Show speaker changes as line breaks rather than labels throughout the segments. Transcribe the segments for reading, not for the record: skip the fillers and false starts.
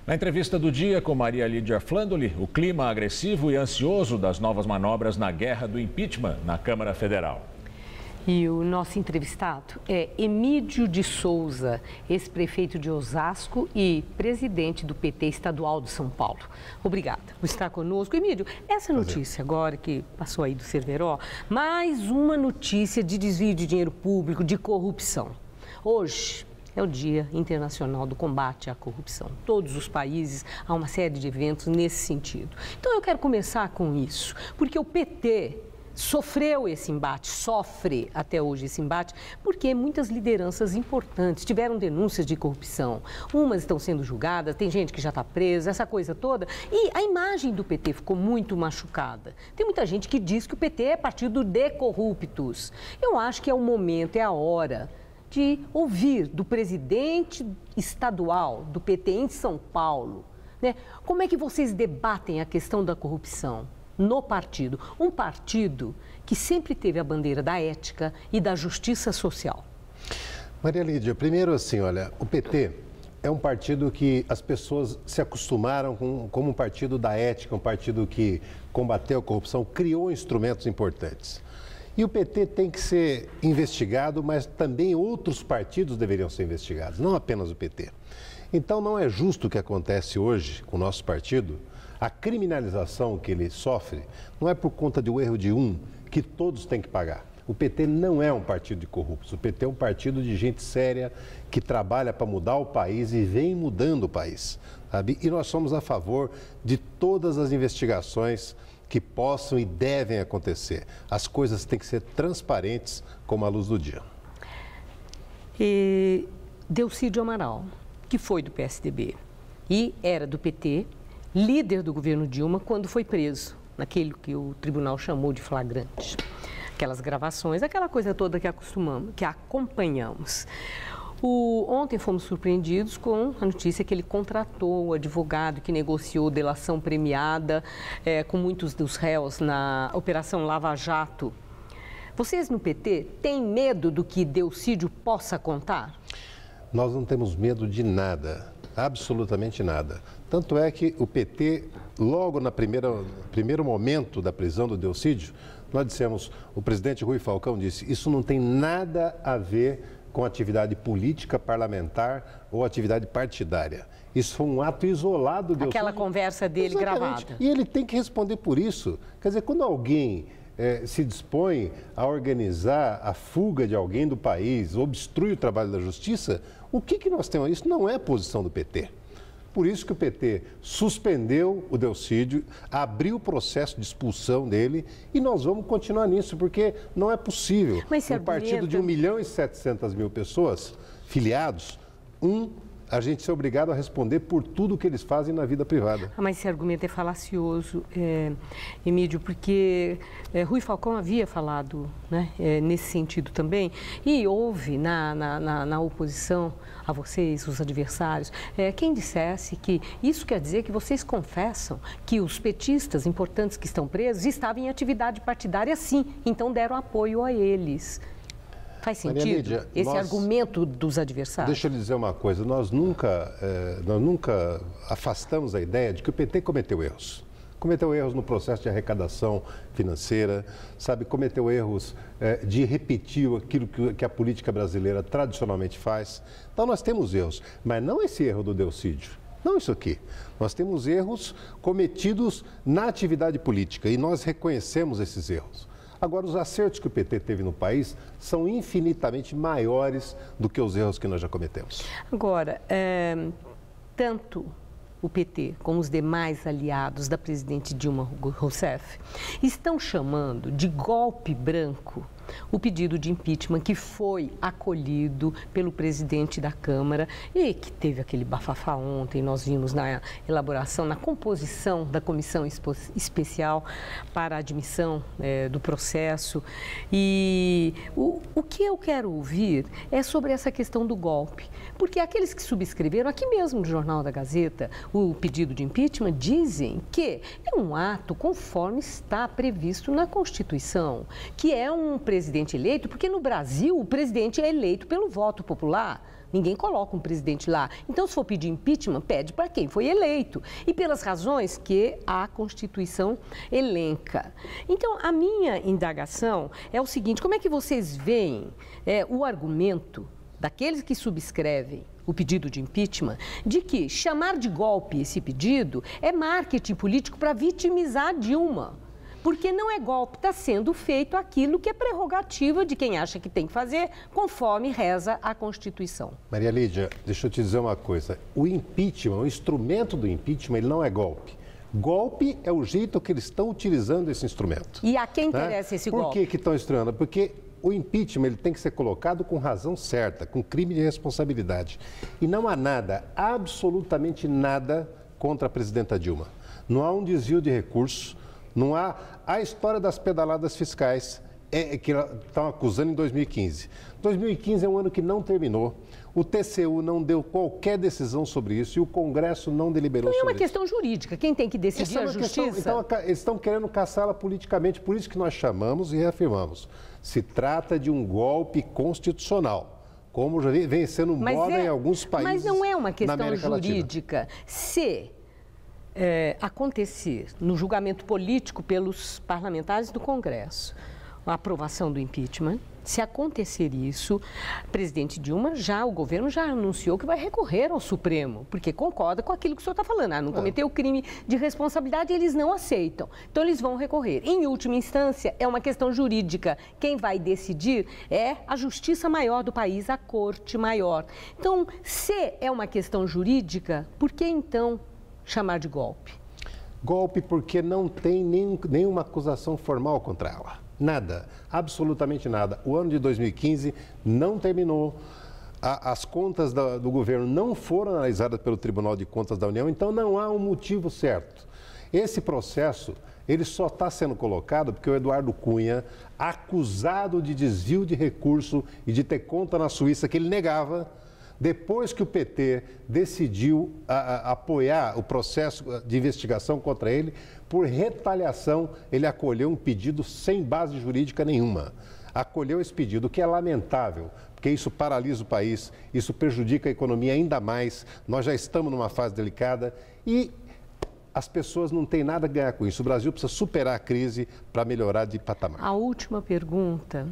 Na entrevista do dia com Maria Lídia Flandoli, o clima agressivo e ansioso das novas manobras na guerra do impeachment na Câmara Federal.
E o nosso entrevistado é Emídio de Souza, ex-prefeito de Osasco e presidente do PT estadual de São Paulo. Obrigada por estar conosco. Emídio, essa notícia agora que passou aí do Cerveró, mais uma notícia de desvio de dinheiro público, de corrupção. Hoje é o Dia Internacional do Combate à Corrupção. Todos os países há uma série de eventos nesse sentido. Então eu quero começar com isso, porque o PT sofreu esse embate, sofre até hoje esse embate, porque muitas lideranças importantes tiveram denúncias de corrupção. Umas estão sendo julgadas, tem gente que já está presa, essa coisa toda. E a imagem do PT ficou muito machucada. Tem muita gente que diz que o PT é partido de corruptos. Eu acho que é o momento, é a hora de ouvir do presidente estadual do PT em São Paulo, né? Como é que vocês debatem a questão da corrupção no partido? Um partido que sempre teve a bandeira da ética e da justiça social.
Maria Lídia, primeiro assim, olha, o PT é um partido que as pessoas se acostumaram como um partido da ética, um partido que combateu a corrupção, criou instrumentos importantes. E o PT tem que ser investigado, mas também outros partidos deveriam ser investigados, não apenas o PT. Então não é justo o que acontece hoje com o nosso partido. A criminalização que ele sofre não é por conta do erro de um que todos têm que pagar. O PT não é um partido de corruptos, o PT é um partido de gente séria que trabalha para mudar o país e vem mudando o país, sabe? E nós somos a favor de todas as investigações que possam e devem acontecer. As coisas têm que ser transparentes como a luz do dia.
E Delcídio Amaral, que foi do PSDB e era do PT, líder do governo Dilma, quando foi preso, naquele que o tribunal chamou de flagrante. Aquelas gravações, aquela coisa toda que acompanhamos. Ontem fomos surpreendidos com a notícia que ele contratou o advogado que negociou delação premiada com muitos dos réus na Operação Lava Jato. Vocês no PT têm medo do que Delcídio possa contar?
Nós não temos medo de nada, absolutamente nada. Tanto é que o PT, logo no primeiro momento da prisão do Delcídio, nós dissemos, o presidente Rui Falcão disse, isso não tem nada a ver com atividade política, parlamentar ou atividade partidária. Isso foi um ato isolado.
Aquela conversa dele gravada.
E ele tem que responder por isso. Quer dizer, quando alguém se dispõe a organizar a fuga de alguém do país, obstrui o trabalho da justiça, o que nós temos? Isso não é a posição do PT. Por isso que o PT suspendeu o Delcídio, abriu o processo de expulsão dele e nós vamos continuar nisso, porque não é possível um partido de 1.700.000 pessoas, filiados, a gente ser obrigado a responder por tudo que eles fazem na vida privada.
Mas esse argumento é falacioso, Emídio, porque Rui Falcão havia falado, né, nesse sentido também, e houve na oposição a vocês, os adversários, quem dissesse que isso quer dizer que vocês confessam que os petistas importantes que estão presos estavam em atividade partidária sim, então deram apoio a eles. Faz sentido Lídia, esse argumento dos adversários?
Deixa eu lhe dizer uma coisa, nós nunca afastamos a ideia de que o PT cometeu erros. Cometeu erros no processo de arrecadação financeira, sabe, cometeu erros de repetir aquilo que a política brasileira tradicionalmente faz. Então nós temos erros, mas não esse erro do Delcídio. Não isso aqui. Nós temos erros cometidos na atividade política e nós reconhecemos esses erros. Agora, os acertos que o PT teve no país são infinitamente maiores do que os erros que nós já cometemos.
Agora, tanto o PT como os demais aliados da presidente Dilma Rousseff estão chamando de golpe branco o pedido de impeachment que foi acolhido pelo presidente da Câmara e que teve aquele bafafá ontem, nós vimos na elaboração, na composição da comissão especial para a admissão do processo. E o que eu quero ouvir é sobre essa questão do golpe, porque aqueles que subscreveram, aqui mesmo no Jornal da Gazeta, o pedido de impeachment, dizem que é um ato conforme está previsto na Constituição, que é um presidente eleito, porque no Brasil o presidente é eleito pelo voto popular, Ninguém coloca um presidente lá. Então, se for pedir impeachment, pede para quem foi eleito. E pelas razões que a Constituição elenca. Então, a minha indagação é o seguinte: como é que vocês veem o argumento daqueles que subscrevem o pedido de impeachment, de que chamar de golpe esse pedido é marketing político para vitimizar Dilma? Porque não é golpe, está sendo feito aquilo que é prerrogativa de quem acha que tem que fazer, conforme reza a Constituição.
Maria Lídia, deixa eu te dizer uma coisa. O impeachment, o instrumento do impeachment, ele não é golpe. Golpe é o jeito que eles estão utilizando esse instrumento.
E a quem interessa esse golpe?
Por que estão estranhando? Porque o impeachment ele tem que ser colocado com razão certa, com crime de responsabilidade. E não há nada, absolutamente nada, contra a presidenta Dilma. Não há um desvio de recursos, não há a história das pedaladas fiscais que estão acusando em 2015. 2015 é um ano que não terminou. O TCU não deu qualquer decisão sobre isso e o Congresso não deliberou sobre isso.
Não é uma questão jurídica. Quem tem que decidir é a Justiça.
Então, eles estão querendo caçá-la politicamente. Por isso que nós chamamos e reafirmamos. Se trata de um golpe constitucional, como já vem sendo moda em alguns países.
Mas não é uma questão jurídica. Se acontecer no julgamento político pelos parlamentares do Congresso a aprovação do impeachment, se acontecer isso, presidente Dilma, o governo já anunciou que vai recorrer ao Supremo, porque concorda com aquilo que o senhor está falando. Não cometeu crime de responsabilidade, eles não aceitam. Então, eles vão recorrer. Em última instância, é uma questão jurídica. Quem vai decidir é a Justiça Maior do país, a Corte Maior. Então, se é uma questão jurídica, por que então chamar de golpe?
Golpe porque não tem nenhuma acusação formal contra ela. Nada, absolutamente nada. O ano de 2015 não terminou, as contas do governo não foram analisadas pelo Tribunal de Contas da União, então não há um motivo certo. Esse processo, ele só está sendo colocado porque o Eduardo Cunha, acusado de desvio de recurso e de ter conta na Suíça que ele negava, depois que o PT decidiu apoiar o processo de investigação contra ele, por retaliação, ele acolheu um pedido sem base jurídica nenhuma. Acolheu esse pedido, o que é lamentável, porque isso paralisa o país, isso prejudica a economia ainda mais. Nós já estamos numa fase delicada e as pessoas não têm nada a ganhar com isso. O Brasil precisa superar a crise para melhorar de patamar.
A última pergunta.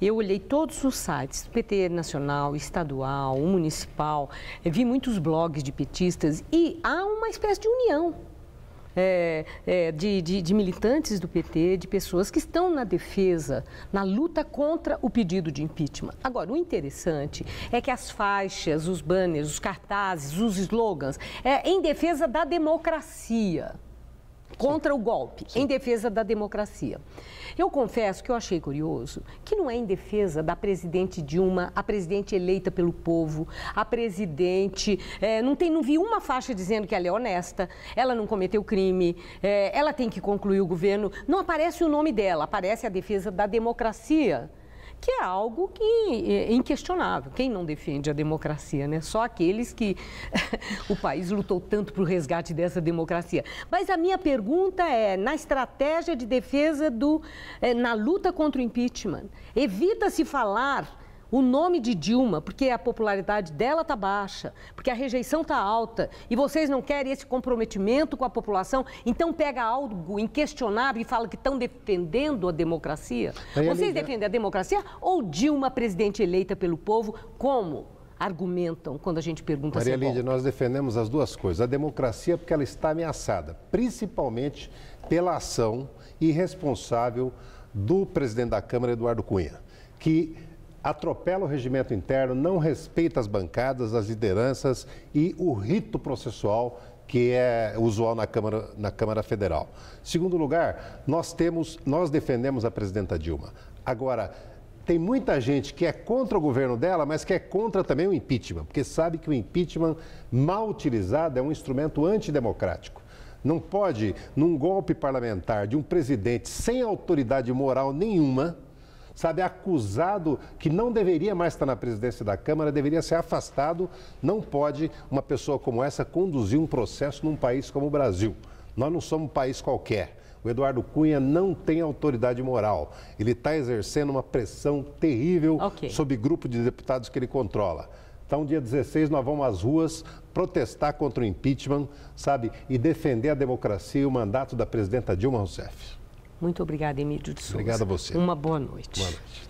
Eu olhei todos os sites, PT nacional, estadual, municipal, vi muitos blogs de petistas e há uma espécie de união de militantes do PT, de pessoas que estão na defesa, na luta contra o pedido de impeachment. Agora, o interessante é que as faixas, os banners, os cartazes, os slogans, em defesa da democracia. Contra o golpe, em defesa da democracia. Eu confesso que eu achei curioso que não é em defesa da presidente Dilma, a presidente eleita pelo povo, a presidente... não vi uma faixa dizendo que ela é honesta, ela não cometeu crime, ela tem que concluir o governo. Não aparece o nome dela, aparece a defesa da democracia, que é algo é inquestionável. Quem não defende a democracia, né? Só aqueles que o país lutou tanto para o resgate dessa democracia. Mas a minha pergunta é, na estratégia de defesa na luta contra o impeachment, evita-se falar o nome de Dilma, porque a popularidade dela está baixa, porque a rejeição está alta, e vocês não querem esse comprometimento com a população, então pega algo inquestionável e fala que estão defendendo a democracia. Vocês defendem a democracia ou Dilma, presidente eleita pelo povo, como argumentam quando a gente pergunta se é golpe?
Maria Lídia, nós defendemos as duas coisas. A democracia porque ela está ameaçada, principalmente pela ação irresponsável do presidente da Câmara, Eduardo Cunha, que atropela o regimento interno, não respeita as bancadas, as lideranças e o rito processual que é usual na Câmara Federal. Segundo lugar, nós defendemos a presidenta Dilma. Agora, tem muita gente que é contra o governo dela, mas que é contra também o impeachment, porque sabe que o impeachment, mal utilizado, é um instrumento antidemocrático. Não pode, num golpe parlamentar de um presidente sem autoridade moral nenhuma, acusado que não deveria mais estar na presidência da Câmara, deveria ser afastado. Não pode uma pessoa como essa conduzir um processo num país como o Brasil. Nós não somos um país qualquer. O Eduardo Cunha não tem autoridade moral. Ele está exercendo uma pressão terrível sobre grupo de deputados que ele controla. Então, dia 16, nós vamos às ruas protestar contra o impeachment, sabe? E defender a democracia e o mandato da presidenta Dilma Rousseff.
Muito obrigada, Emídio de Souza.
Obrigado a você.
Uma boa noite.
Boa noite.